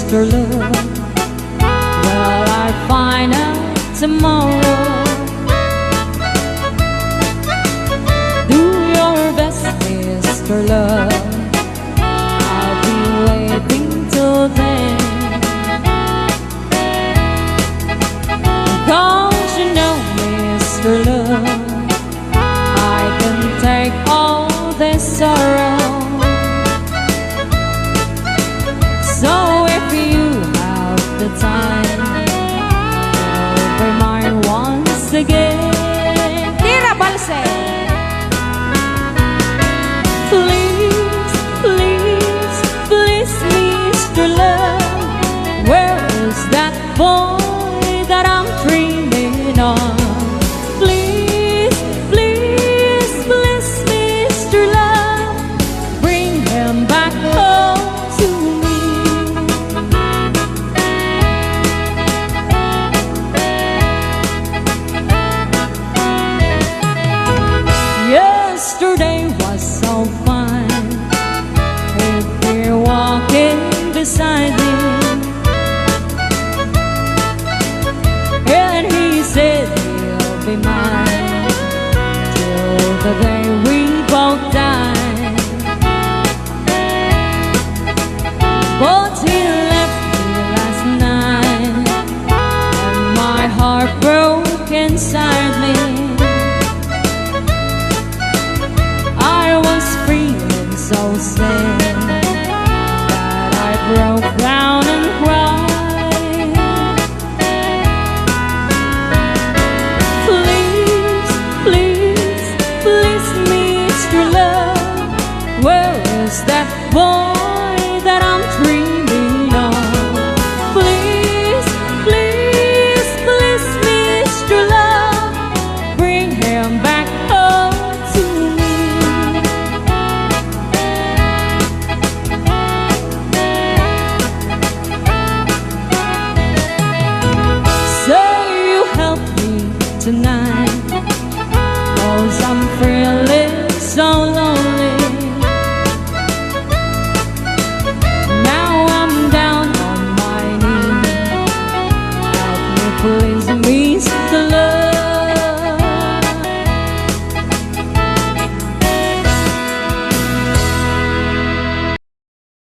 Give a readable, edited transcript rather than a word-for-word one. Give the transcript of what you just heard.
Mr. Love? Will I find out tomorrow? Do your best, Mr. Love. I'll be waiting till then. 'Cause you know, Mr. Love, I can take all this sorrow. So if you have the time, be mine once again. Tira balse. Please, please, please, Mr. Love, where is that boy that I'm dreaming of? Please, please, please, Mr. Love, bring him back home to me. Yesterday was so fine, if you're walking beside